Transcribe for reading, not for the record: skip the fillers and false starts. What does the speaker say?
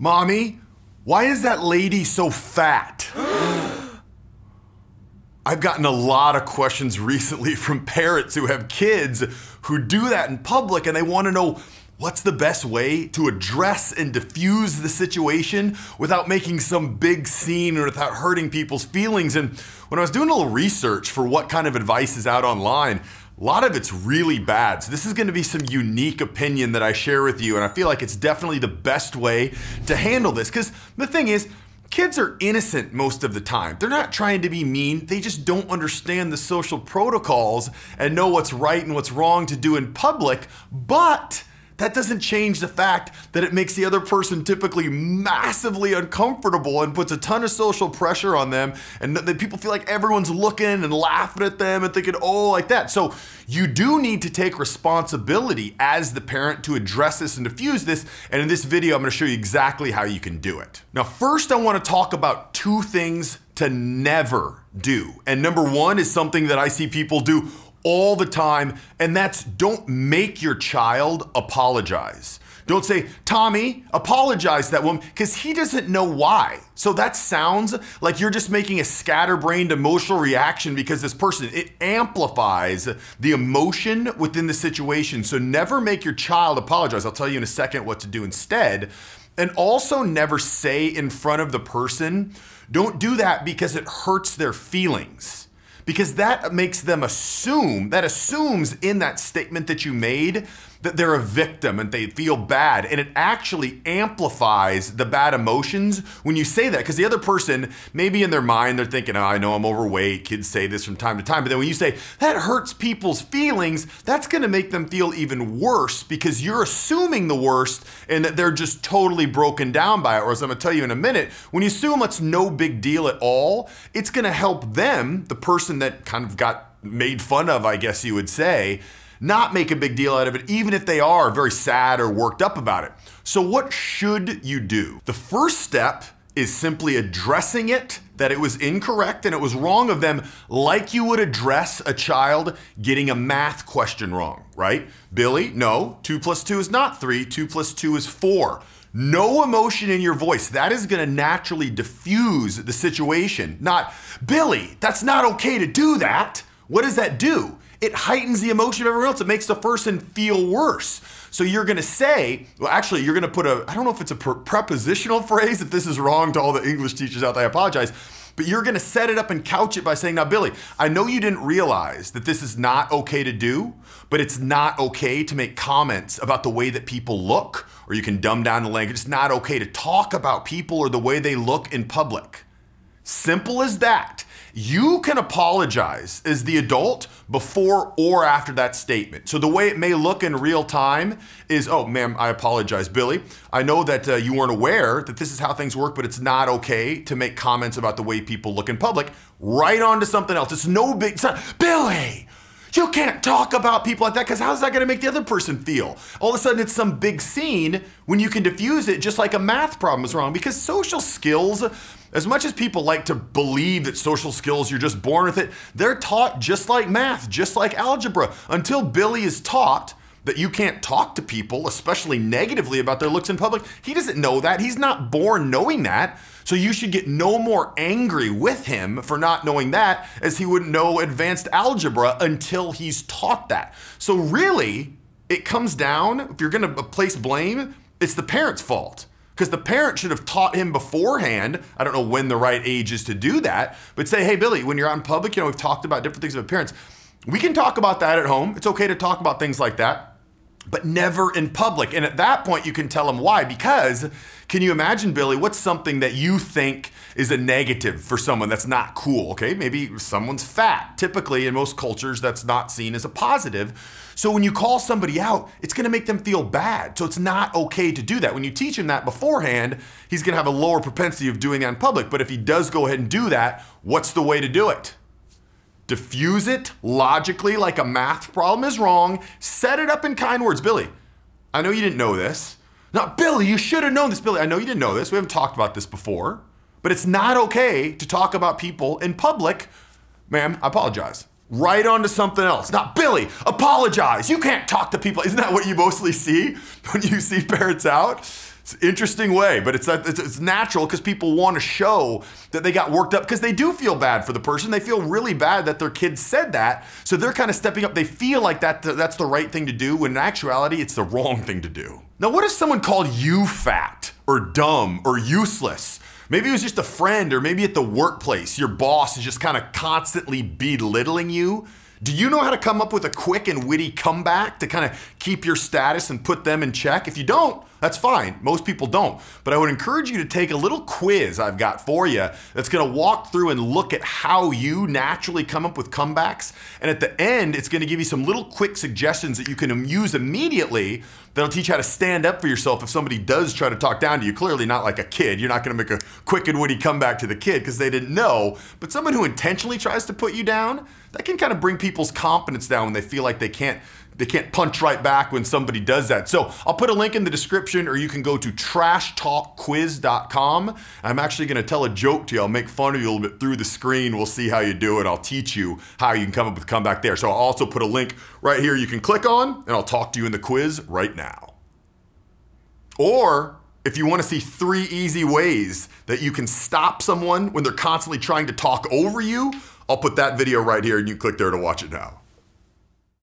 Mommy, why is that lady so fat? I've gotten a lot of questions recently from parents who have kids who do that in public, and they want to know what's the best way to address and diffuse the situation without making some big scene or without hurting people's feelings. And when I was doing a little research for what kind of advice is out online, a lot of it's really bad. So this is gonna be some unique opinion that I share with you, and I feel like it's definitely the best way to handle this. Because the thing is, kids are innocent most of the time. They're not trying to be mean. They just don't understand the social protocols and know what's right and what's wrong to do in public. But that doesn't change the fact that it makes the other person typically massively uncomfortable and puts a ton of social pressure on them, and that people feel like everyone's looking and laughing at them and thinking, oh, like that. So you do need to take responsibility as the parent to address this and diffuse this, and in this video I'm gonna show you exactly how you can do it. Now first I wanna talk about two things to never do. And number one is something that I see people do all the time, and that's don't make your child apologize. Don't say, Tommy, apologize to that woman, because he doesn't know why. So that sounds like you're just making a scatterbrained emotional reaction because this person, it amplifies the emotion within the situation. So never make your child apologize. I'll tell you in a second what to do instead. And also never say in front of the person, don't do that because it hurts their feelings. Because that makes them assume, that assumes in that statement that you made that they're a victim and they feel bad, and it actually amplifies the bad emotions when you say that, because the other person, maybe in their mind, they're thinking, oh, I know I'm overweight, kids say this from time to time, but then when you say, that hurts people's feelings, that's gonna make them feel even worse because you're assuming the worst and that they're just totally broken down by it. Or as I'm gonna tell you in a minute, when you assume it's no big deal at all, it's gonna help them, the person that kind of got made fun of, I guess you would say, not make a big deal out of it, even if they are very sad or worked up about it. So what should you do? The first step is simply addressing it, that it was incorrect and it was wrong of them, like you would address a child getting a math question wrong, right? Billy, no, 2 + 2 is not 3, 2 + 2 is 4. No emotion in your voice. That is gonna naturally diffuse the situation. Not, Billy, that's not okay to do that. What does that do? It heightens the emotion of everyone else. It makes the person feel worse. So you're gonna say, well, actually, you're gonna put a, I don't know if it's a prepositional phrase, if this is wrong to all the English teachers out there, I apologize, but you're gonna set it up and couch it by saying, now, Billy, I know you didn't realize that this is not okay to do, but it's not okay to make comments about the way that people look, or you can dumb down the language. It's not okay to talk about people or the way they look in public. Simple as that. You can apologize as the adult before or after that statement. So the way it may look in real time is, oh, ma'am, I apologize, Billy. I know that you weren't aware that this is how things work, but it's not okay to make comments about the way people look in public. Right on to something else. It's no big, it's not, Billy, you can't talk about people like that, because how's that gonna make the other person feel? All of a sudden it's some big scene when you can diffuse it just like a math problem is wrong. Because social skills, as much as people like to believe that social skills, you're just born with it, they're taught just like math, just like algebra. Until Billy is taught that you can't talk to people, especially negatively about their looks in public, he doesn't know that. He's not born knowing that. So you should get no more angry with him for not knowing that as he wouldn't know advanced algebra until he's taught that. So really, it comes down, if you're gonna place blame, it's the parent's fault. Because the parent should have taught him beforehand. I don't know when the right age is to do that, but say, hey, Billy, when you're out in public, you know, we've talked about different things with parents. We can talk about that at home. It's okay to talk about things like that, but never in public. And at that point, you can tell them why. Because can you imagine, Billy, what's something that you think is a negative for someone that's not cool? Okay, maybe someone's fat. Typically, in most cultures, that's not seen as a positive. So when you call somebody out, it's gonna make them feel bad. So it's not okay to do that. When you teach him that beforehand, he's gonna have a lower propensity of doing that in public. But if he does go ahead and do that, what's the way to do it? Diffuse it logically like a math problem is wrong. Set it up in kind words. Billy, I know you didn't know this. Now, Billy, you should have known this. Billy, I know you didn't know this. We haven't talked about this before. But it's not okay to talk about people in public. Ma'am, I apologize. Right on to something else. Not, Billy, apologize. You can't talk to people. Isn't that what you mostly see when you see parents out? It's an interesting way, but it's natural because people want to show that they got worked up because they do feel bad for the person. They feel really bad that their kid said that. So they're kind of stepping up. They feel like that's the right thing to do when in actuality, it's the wrong thing to do. Now, what if someone called you fat or dumb or useless? Maybe it was just a friend, or maybe at the workplace, your boss is just kind of constantly belittling you. Do you know how to come up with a quick and witty comeback to kind of keep your status and put them in check? If you don't, that's fine. Most people don't. But I would encourage you to take a little quiz I've got for you that's going to walk through and look at how you naturally come up with comebacks. And at the end, it's going to give you some little quick suggestions that you can use immediately that'll teach you how to stand up for yourself if somebody does try to talk down to you. Clearly not like a kid. You're not going to make a quick and witty comeback to the kid because they didn't know. But someone who intentionally tries to put you down, that can kind of bring people's confidence down when they feel like they can't punch right back when somebody does that. So I'll put a link in the description, or you can go to trashtalkquiz.com. I'm actually going to tell a joke to you. I'll make fun of you a little bit through the screen. We'll see how you do it. I'll teach you how you can come up with a comeback there. So I'll also put a link right here you can click on, and I'll talk to you in the quiz right now. Or if you want to see 3 easy ways that you can stop someone when they're constantly trying to talk over you, I'll put that video right here and you can click there to watch it now.